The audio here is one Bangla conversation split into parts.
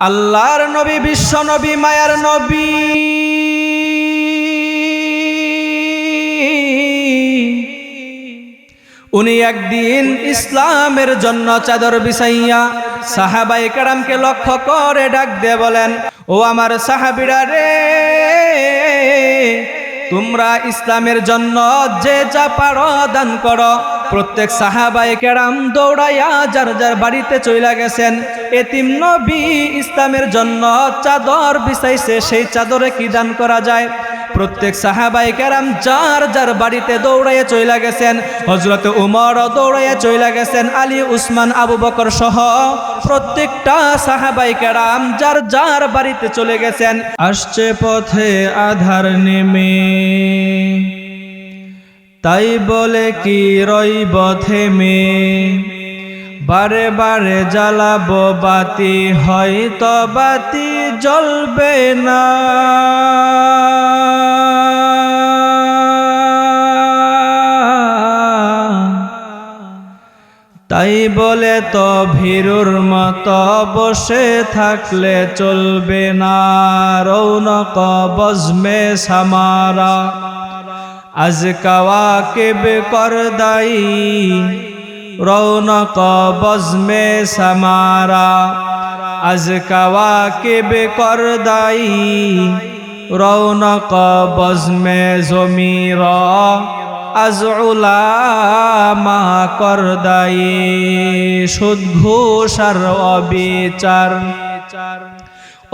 আল্লাহর নবী, বিশ্ব নবী, মায়ার নবী, উনি একদিন ইসলামের জন্য চাদর বিছাইয়া সাহাবায়ে কেরামকে লক্ষ্য করে ডাক দিয়ে বলেন, ও আমার সাহাবীরা রে, তোমরা ইসলামের জন্য যে যা পারো দান করো। প্রত্যেক সাহাবায়ে কেরাম দৌড়াইয়া যার যার বাড়িতে চইলা গেছেন। এতিম নবী ইসলামের জন্য চাদর বিছাইছে, সেই চাদরে কি দান করা যায়? প্রত্যেক সাহাবায়ে কেরাম যার যার বাড়িতে দৌড়াইয়া চইলা গেছেন। হযরত উমর দৌড়াইয়া চইলা গেছেন, আলী, উসমান, আবু বকর সহ প্রত্যেকটা সাহাবায়ে কেরাম যার যার বাড়িতে চলে গেছেন। আসছে পথে আধার নেমে, তাই বলে কি রইব থেমে, বারে বারে জ্বালাবো বাতি, হয়তো বাতি জ্বলবে না। তাই বলে তো ভীরুর মতো বসে থাকলে চলবে না। রৌনক বজমে সামারা আজ কাওয়াকিব করদাই, রৌনক বজমে সামারা আজ কাওয়াকিব করদাই, রৌনক বজমে জমিরা আজ উলামা করদাই। সুদ ঘুষ আর অবিচার,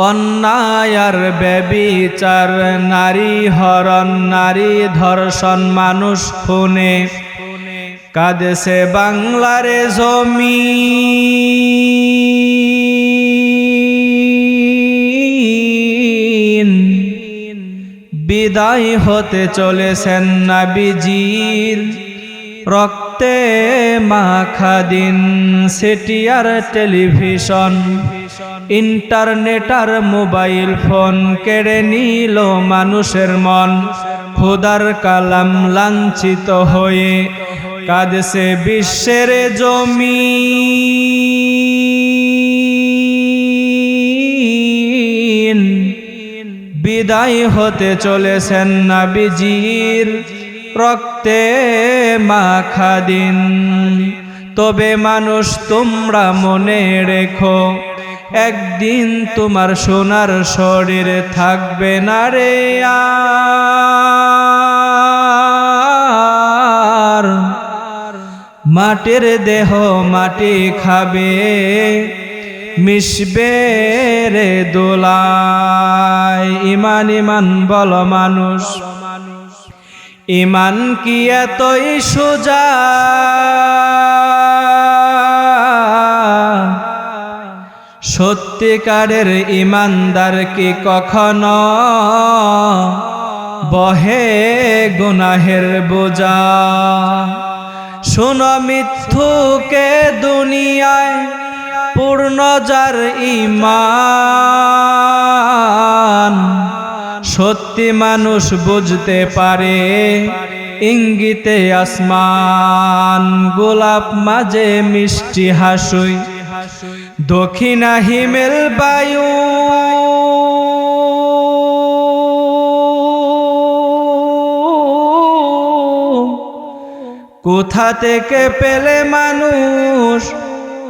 অন্যায় আর ব্যভিচার, নারী হরণ, নারী ধর্ষণ, মানুষ খুনে কাঁদেছে বাংলার জমিন। বিদায় হতে চলেছেন নবীজির রক্তে মাখা দিন। সিটিআর টেলিভিশন, ইন্টারনেট আর মোবাইল ফোন কেড়ে নিল মানুষের মন। খোদার কালাম লাঞ্ছিত হয়ে কাঁদছে বিশ্বের জমিন। বিদায় হতে চলেছেন নবীজির রক্তে মাখা দিন। তবে মানুষ তোমরা মনে রেখো, একদিন তোমার সোনার শরীর থাকবে না রে আর। মাটির দেহ মাটি খাবে, মিশবে রে দোলায়। ইমান ইমান বল মানুষ, ইমান কি এতই সোজা? সত্যিকারের ইমানদার কি কখনো বহে গুনাহের বোঝা? শোনো মিথ্যুকে দুনিয়ায় পূর্ণ যার ঈমান, সত্যি মানুষ বুঝতে পারে ইঙ্গিতে আসমান। গোলাপ মাঝে মিষ্টি হাসুই, দক্ষিণা হিমেল বায়ু, কোথা থেকে পেলে মানুষ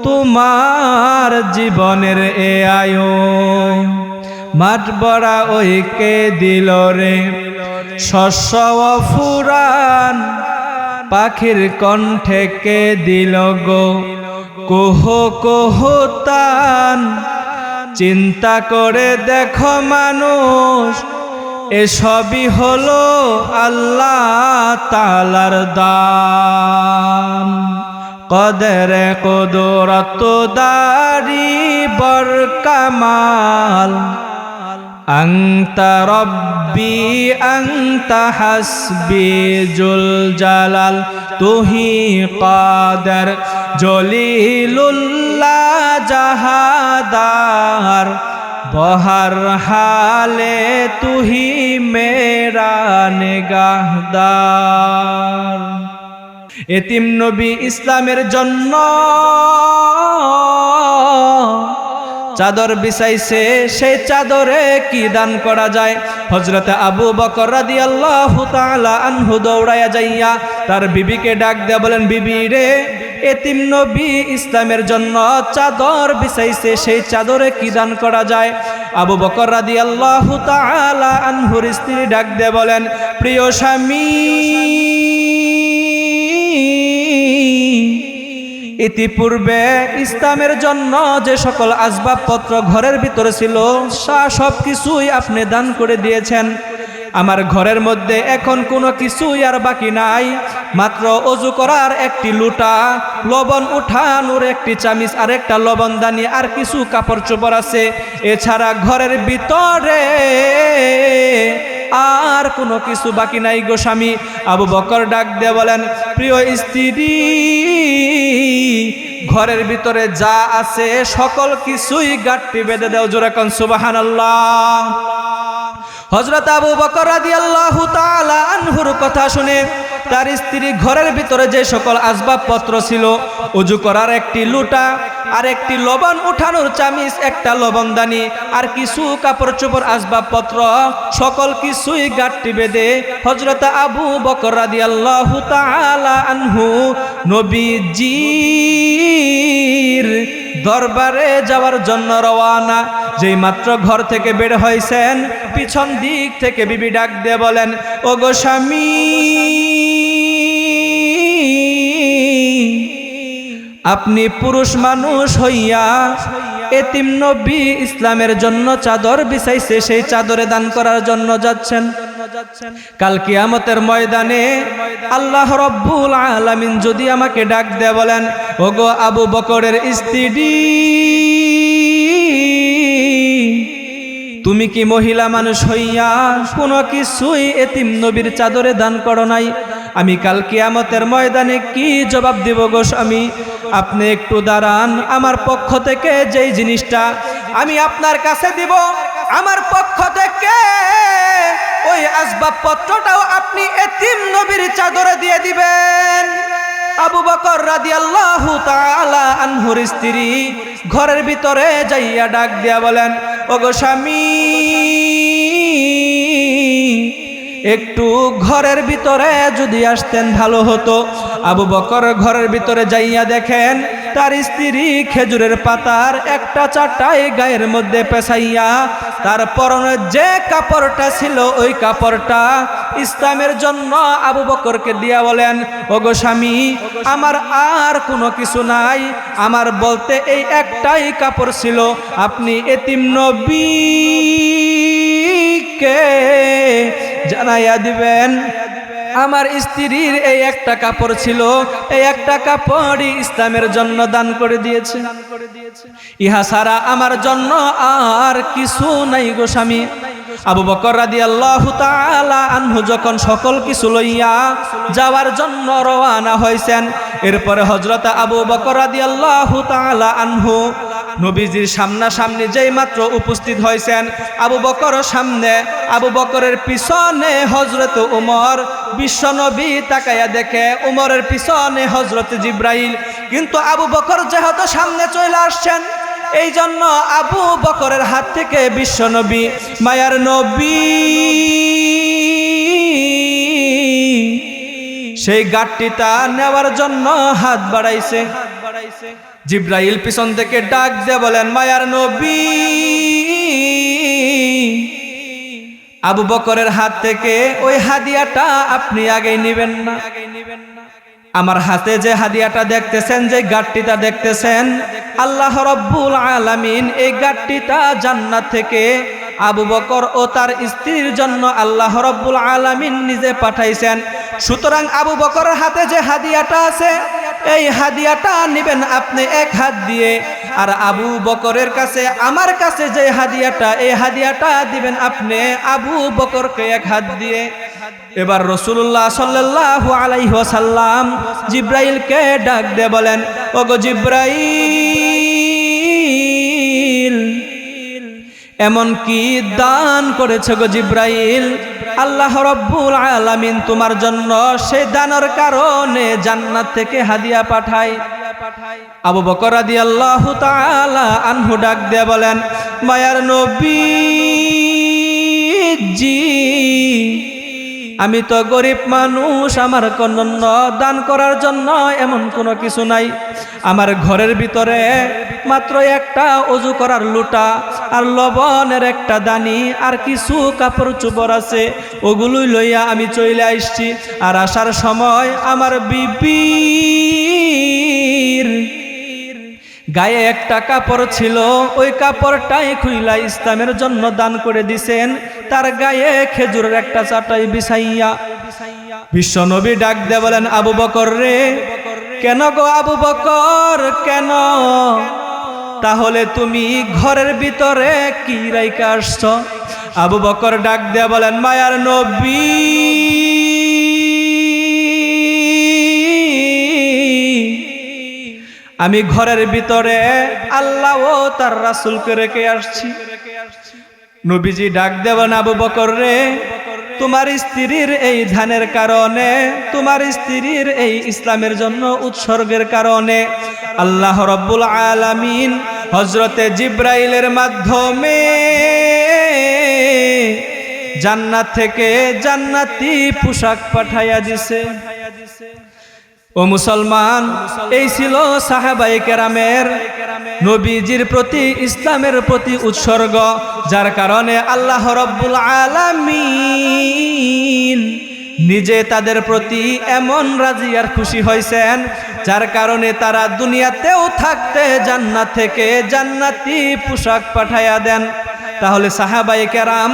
তোমার জীবনের এ আয়ু? মাঠ ভরা ওই কে দিল রে শস্য ফুরান, পাখির কণ্ঠে কে দিল গো কোহ কোহ তান। চিন্তা করে দেখো মানুষ, এসবই হলো আল্লাহ তাআলার দান। কদরে কুদরত দারি বর কামাল, আনতা রব্বি আনতা হাসবি জুল জালাল। তুহি কাদের জলিলুল্লাহ জাহাদার, বহর হালে তুহি মেরা নিগাহদার। এতিম নবী ইসলামের জন্য চাদর বিছাইছে, সেই চাদরে কি দান করা যায়? হযরতে আবু বকর রাদিয়াল্লাহু তাআলা আনহু দৌড়ায়া যাইয়া তার বিবিকে ডাক দেয়া বলেন, বিবি রে, এতিম নবী ইসলামের জন্য চাদর বিছাইছে, সেই চাদরে কি দান করা যায়? আবু বকর রাদিয়াল্লাহু তাআলা আনহুর স্ত্রী ডাক দিয়ে বলেন, প্রিয় স্বামী, ইতিপূর্বে ইসলামের জন্য যে সকল আসবাবপত্র ঘরের ভিতরে ছিল সব কিছুই আপনি দান করে দিয়েছেন। আমার ঘরের মধ্যে এখন কোনো কিছুই আর বাকি নাই, মাত্র ওযু করার একটি লুটা, লবণ উঠানোর একটি চামিচ, আর একটা লবণদানি, আর কিছু কাপড় চোপড় আছে। এছাড়া ঘরের ভিতরে আর কোনো কিছু বাকি নাই গো স্বামী। আবু বকর ডাক দিয়ে বলেন, প্রিয় স্ত্রী, ঘরের ভিতরে যা আছে সকল কিছুই গাঁটটি বেঁধে দাও। জোরে কোন সুবহানাল্লাহ। হযরত আবু বকর রাদিয়াল্লাহু তাআলা আনহুর কথা শুনে তার স্ত্রী ঘরের ভিতরে যে সকল আসবাবপত্র ছিল, ওযু করার একটি লুটা, আর একটি লবণ উঠানোর চামিচ, একটা লবণদানি, আর কিছু কাপড় চোপড় আসবাবপত্র, সকল কিছুই গাঁটটি বেঁধে হযরত আবু বকর রাদিয়াল্লাহু তাআলা আনহু নবীজির দরবারে যাওয়ার জন্য রওয়ানা। যেই মাত্র ঘর থেকে বের হয়েছেন, পিছন দিক থেকে বিবি ডাক দিয়ে বলেন, ওগো স্বামী, আপনি পুরুষ মানুষ হইয়া এতিম নবী ইসলামের জন্য চাদর বিছাইছে, সেই চাদরে দান করার জন্য যাচ্ছেন। কাল কিয়ামতের ময়দানে আল্লাহ রব্বুল আলামিন যদি আমাকে ডাক দিয়ে বলেন, ওগো আবু বকরের স্ত্রী, তুমি কি মহিলা মানুষ হইয়া কোনো কিছুই এতিম নবীর চাদরে দান করো নাই? আমি কাল কিয়ামতের ময়দানে কি জবাব দিব গো স্বামী? আপনি একটু দাঁড়ান, আমার পক্ষ থেকে যেই জিনিসটা আমি আপনার কাছে দিব, আমার পক্ষ থেকে ওই আসবাবপত্রটাও আপনি এতিম নবীর চাদরে দিয়ে দিবেন। আবু বকর রাদিয়াল্লাহু তাআলা আনহুর স্ত্রী ঘরের ভিতরে যাইয়া ডাক দিয়া বলেন, ওগো স্বামী, একটু ঘরের ভিতরে যদি আসতেন ভালো হতো। আবু বকর ঘরের ভিতরে যাইয়া দেখেন তার স্ত্রী খেজুরের পাতার একটা চাটাই গায়ের মধ্যে পেছাইয়া তার পরনে যে কাপড়টা ছিল ওই কাপড়টা ইসলামের জন্য আবু বকরকে দিয়া বলেন, ওগো স্বামী, আমার আর কোনো কিছু নাই, আমার বলতে এই একটাই কাপড় ছিল, আপনি এতিম নবীকে জানাইয়া দিবেন আমার স্ত্রীর এই একটা কাপড় ছিল, এই একটা কাপড়ই ইসলামের জন্য দান করে দিয়েছে, ইহা ছাড়া আমার জন্য আর কিছু নাই গো স্বামী। আবু বকর রাদিয়াল্লাহু তাআলা আনহু যখন সকল কিছু লইয়া যাওয়ার জন্য রওনা হয়েছেন, এরপরে হযরত আবু বকর রাদিয়াল্লাহু তাআলা আনহু নবীজির সামনাসামনি যেই মাত্র উপস্থিত হয়েছেন, আবু বকর সামনে, আবু বকরের পিছনে হযরত উমর, বিশ্বনবী তাকায়া দেখে উমরের পিছনে হযরত জিবরাইল। কিন্তু আবু বকর যেহেতু সামনে চলে আসছেন, এই জন্য আবু বকরের হাত থেকে বিশ্বনবী, মায়ার নবী, সেই গাঁটটিটা নেওয়ার জন্য হাত বাড়াইছে। জিবরাইল পিছন থেকে ডাক দিয়ে বলেন, মায়ার নবী, আবু বকরের হাত থেকে ওই হাদিয়াটা আপনি আগে নিবেন না। আমার হাতে যে হাদিয়াটা দেখতেছেন, যে গাঁটটিটা দেখতেছেন, আল্লাহ রব্বুল আলামিন এই গাঁটটিটা জান্নাত থেকে আবু বকর ও তার স্ত্রীর জন্য আল্লাহ রব্বুল আলামিন নিজে পাঠাইছেন। সুতরাং আবু বকরের হাতে যে হাদিয়াটা আছে, এই হাদিয়াটা নেবেন আপনি এক হাত দিয়ে, আর আবু বকরের কাছে, আমার কাছে যে হাদিয়াটা, এই হাদিয়াটা দিবেন আপনি আবু বকরকে এক হাত দিয়ে। এবার রাসূলুল্লাহ সাল্লাল্লাহু আলাইহি ওয়াসাল্লাম জিবরাইলকে ডাক দিয়ে বলেন, ওগো জিবরাইল, এমন কি দান করেছে গো জিবরাইল, আল্লাহ রব্বুল আলামিন তোমার জন্য সেই দানের কারণে জান্নাত থেকে হাদিয়া পাঠায়। আবু বকর রাদিয়াল্লাহু তাআলা আনহু ডাক দিয়ে বলেন, মায়ার নবীজি, আমি তো গরিব মানুষ, আমার কোনো দান করার জন্য এমন কোনো কিছু নাই। আমার ঘরের ভিতরে মাত্র একটা অজু করার লুটা আর লবণের একটা দানি আর কিছু কাপড় চোপড় আছে, ওগুলোই লইয়া আমি চলে আসছি। আর আসার সময় আমার বিবির গায়ে একটা কাপড় ছিল, ওই কাপড়টাই খুইলা ইসলামের জন্য দান করে দিছেন, তার গায়ে খেজুরের একটা চাটাই বিছাইয়া। বিশ্বনবী ডাক দিয়ে বলেন, আবু বকর রে, কেন গো আবু বকর, কেন? তাহলে তুমি ঘরের ভিতরে কি রাইখা আসছো? আবু বকর ডাক দিয়ে বলেন, মায়ার নবী, আমি ঘরের ভিতরে আল্লাহ ও তার রাসূলকে রেখে আসছি। নবীজি ডাক দেবেন, আবু বকর রে, তোমার স্ত্রীর এই ধানের কারণে, তোমার স্ত্রীর এই ইসলামের জন্য উৎসর্গের কারণে আল্লাহ রাব্বুল আলামিন হযরতে জিবরাইলের মাধ্যমে জান্নাত থেকে জান্নাতি পোশাক পাঠাইয়া দিছে। ও মুসলমান, এই ছিল সাহাবায়ে কেরামের নবীজির প্রতি, ইসলামের প্রতি উৎসর্গ, যার কারণে আল্লাহ রাব্বুল আলামিন নিজে তাদের প্রতি এমন রাজি আর খুশি হয়েছেন, যার কারণে তারা দুনিয়াতেও থাকতে জান্নাত থেকে জান্নাতি পোশাক পাঠাইয়া দেন। তাহলে সাহাবায়ে কেরাম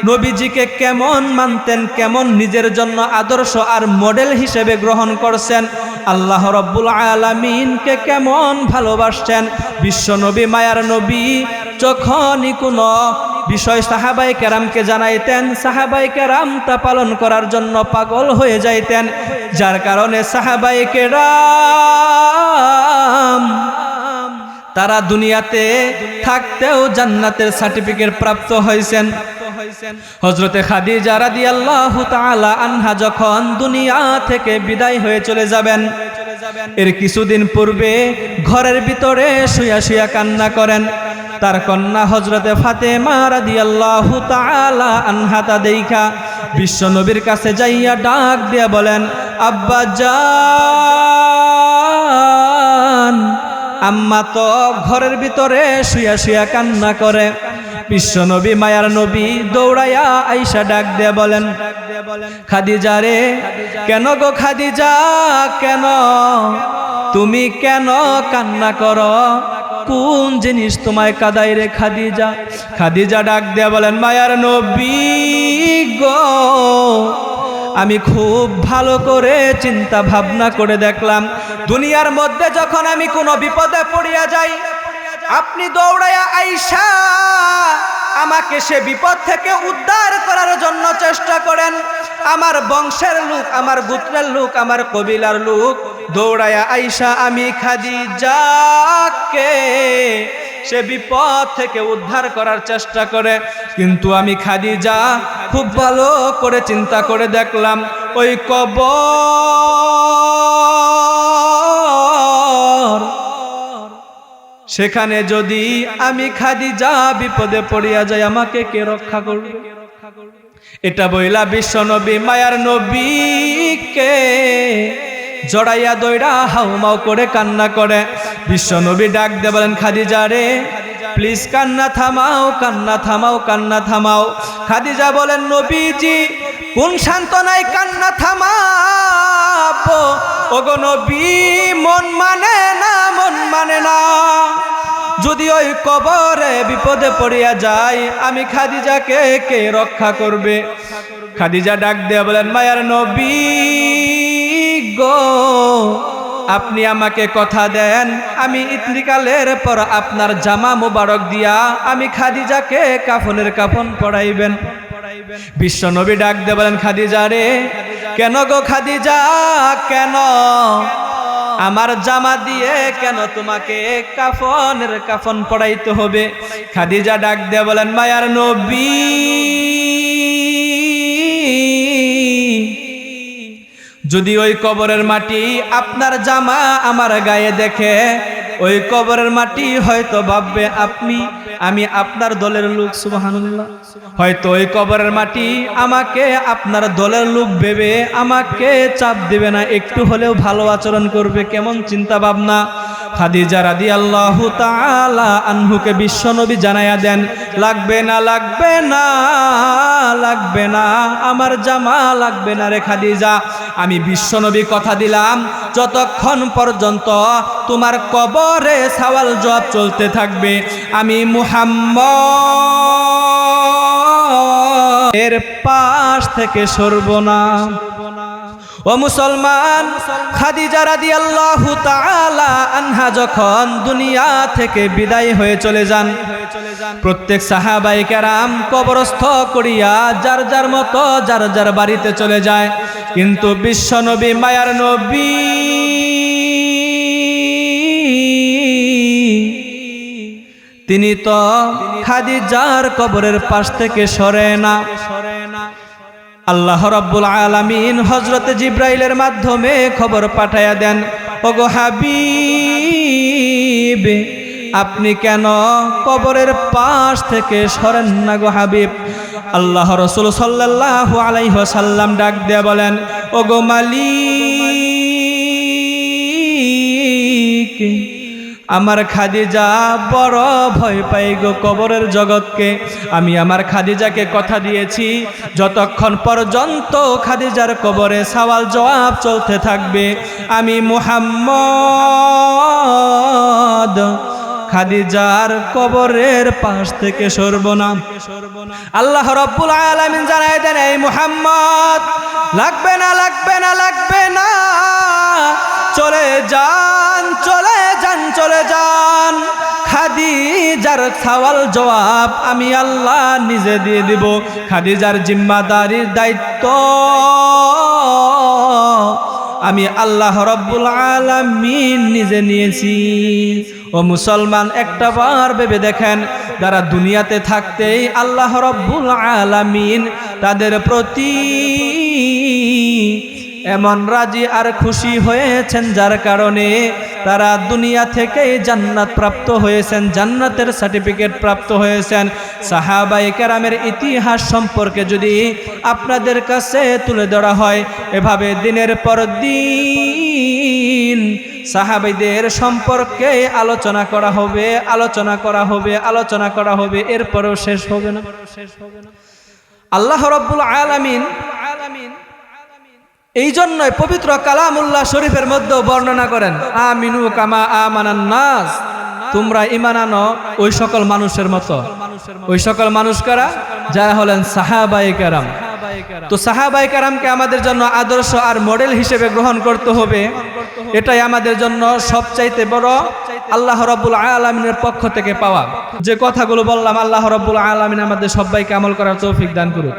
নবীজিকে কেমন মানতেন, কেমন নিজের জন্য আদর্শ আর মডেল হিসেবে গ্রহণ করছেন, আল্লাহ রাব্বুল আলামিনকে কেমন ভালোবাসছেন। বিশ্ব নবী, মায়ার নবী যখনই কোনো বিষয় সাহাবায়ে কেরামকে জানাইতেন, সাহাবায়ে কেরাম তা পালন করার জন্য পাগল হয়ে যাইতেন, যার কারণে সাহাবায়ে কেরাম তারা দুনিয়াতে থাকতেও জান্নাতের সার্টিফিকেট প্রাপ্ত হয়েছেন। হযরতে খাদিজা রাদিয়াল্লাহু তাআলা আনহা যখন দুনিয়া থেকে বিদায় হয়ে চলে যাবেন, এর কিছুদিন পূর্বে ঘরের ভিতরে শুয়া শুয়া কান্না করেন। তার কন্যা হযরতে ফাতেমা রাদিয়াল্লাহু তাআলা আনহা তা দেইখা বিশ্ব নবীর কাছে যাইয়া ডাক দিয়া বলেন, আব্বা জান, আম্মা তো ঘরের ভিতরে শুয়া শুয়া কান্না করে। বিশ্ব নবী, মায়ার নবী দৌড়াইয়া আইসা ডাক দিয়ে বলেন, খাদিজা রে, কেন গো খাদিজা, কেন তুমি কেন কান্না করো? কোন জিনিস তোমায় কাঁদাই রে খাদিজা? খাদিজা ডাক দিয়ে বলেন, মায়ার নবী গো, আমি খুব ভালো করে চিন্তা ভাবনা করে দেখলাম, দুনিয়ার মধ্যে যখন আমি কোনো বিপদে পড়িয়া যাই, আপনি দৌড়াইয়া আইসা আমাকে সে বিপদ থেকে উদ্ধার করার জন্য চেষ্টা করেন। আমার বংশের লোক, আমার গোত্রের লোক, আমার কবিলার লোক দৌড়াইয়া আইসা আমি খাদিজাকে সে বিপদ থেকে উদ্ধার করার চেষ্টা করে, কিন্তু আমি খাদিজা খুব ভালো করে চিন্তা করে দেখলাম, ওই কবর, সেখানে যদি আমি খাদিজা বিপদে পড়িয়া যাই, আমাকে কে রক্ষা করবে? এটা বইলা বিশ্ব নবী, মায়ার নবীকে জড়াইয়া দইরা হাউমাউ করে কান্না করে। বিশ্ব নবী ডাক দিয়ে বলেন, খাদিজা রে, প্লিজ কান্না থামাও, কান্না থামাও, কান্না থামাও। খাদিজা বলেন, নবীজি কোন সান্ত্বনায় কান্না থামাবো? ওগো নবী, মন মানে না, মন মানে না। যদি ওই কবরে বিপদে পড়িয়া যায়, আমি খাদিজাকে কে রক্ষা করবে? খাদিজা ডাক দিয়ে বলেন, মায়ার নবী গো, আপনি আমাকে কথা দেন, আমি ইন্তিকালের পর আপনার জামা মুবারক দিয়া আমি খাদিজাকে কাফনের কাফন পরাইবেন। বিশ্ব নবী ডাক দিয়ে বলেন, খাদিজা রে, কেন গো খাদিজা, কেন আমার জামা দিয়ে কেন তোমাকে কাফনের কাফন পরাইতে হবে? খাদিজা ডাক দিয়ে বলেন, মায়ার নবী, যদি ওই কবরের মাটি আপনার জামা আমার গায়ে দেখে, ওই কবরের মাটি হয়তো ভাববে আমি আপনার দলের লোক। সুবহানাল্লাহ। হয়তো ওই কবরের মাটি আমাকে আপনার দলের লোক ভেবে আমাকে চাপ দিবে না, একটু হলেও ভালো আচরণ করবে। কেমন চিন্তা ভাবনা! খাদিজা রাদিয়াল্লাহু তাআলা আনহুকে বিশ্বনবী জানায়া দেন, লাগবে না, লাগবে না, লাগবে না, আমার জামা লাগবে না রে খাদিজা। আমি বিশ্বনবী কথা দিলাম, যতক্ষণ পর্যন্ত তোমার কবরে সওয়াল জবাব চলতে থাকবে, আমি মুহাম্মদ এর পাশ থেকে সরব না। ও মুসলমান, খাদিজা রাদিয়াল্লাহু তাআলা আনহা যখন দুনিয়া থেকে বিদায় হয়ে চলে যান, প্রত্যেক সাহাবায়ে কেরাম কবরস্থ করিয়া যার যার মতো যার যার বাড়িতে চলে যায়। কিন্তু বিশ্বনবী, মায়ার নবী, তিনি তো খাদিজার কবরের পাশ থেকে সরে না। আল্লাহ রাব্বুল আলামিন হযরত জিবরাইলের মাধ্যমে খবর পাঠায়া দেন, ওগো হাবিব, আপনি কেন কবরের পাশ থেকে সরেন না গো হাবিব? আল্লাহ রাসূল সাল্লাল্লাহু আলাইহি ওয়াসাল্লাম ডাক দিয়ে বলেন, ওগো মালিক, আমার খাদিজা বড় ভয় পাই গো কবরের জগৎকে। আমি আমার খাদিজাকে কথা দিয়েছি, যতক্ষণ পর্যন্ত খাদিজার কবরে সওয়াল জবাব চলতে থাকবে, আমি মুহাম্মদ খাদিজার কবরের পাশ থেকে সরব না। আল্লাহ রাব্বুল আলামিন জানায় দেন, এই মুহাম্মদ, লাগবে না, লাগবে না, লাগবে না, চলে যান, চলে যান, চলে যান। খাদিজার সওয়াল জবাব আমি আল্লাহ নিজে দিয়ে দিব। খাদিজার জিম্মাদারির দায়িত্ব আমি আল্লাহ রাব্বুল আলামিন নিজে নিয়েছি। ও মুসলমান, একটা বার ভেবে দেখেন, যারা দুনিয়াতে থাকতেই আল্লাহ রাব্বুল আলামিন তাদের প্রতি এমন রাজি আর খুশি হয়েছেন, যার কারণে তারা দুনিয়া থেকেই জান্নাত প্রাপ্ত হয়েছেন, জান্নাতের সার্টিফিকেট প্রাপ্ত হয়েছেন। সাহাবায়ে কেরামের ইতিহাস সম্পর্কে যদি আপনাদের কাছে তুলে ধরা হয়, এভাবে দিনের পর দিন সাহাবীদের সম্পর্কে আলোচনা করা হবে, আলোচনা করা হবে, আলোচনা করা হবে, এরপরেও শেষ হবে না। আল্লাহ রাব্বুল আলামিন এই জন্যই পবিত্র কালামুল্লাহ শরীফের মধ্যে বর্ণনা করেন, আমিনু কামা আমানান নাস, তোমরা ঈমান আনো ওই সকল মানুষের মতো। ওই সকল মানুষ কারা? যারা হলেন সাহাবায়ে কেরাম। তো সাহাবায়ে কেরামকে আমাদের জন্য আদর্শ আর মডেল হিসেবে গ্রহণ করতে হবে। এটাই আমাদের জন্য সবচাইতে বড় আল্লাহ রাব্বুল আলামিনের পক্ষ থেকে পাওয়া। যে কথাগুলো বললাম, আল্লাহ রাব্বুল আলামিন আমাদের সবাইকে আমল করার তৌফিক দান করুন।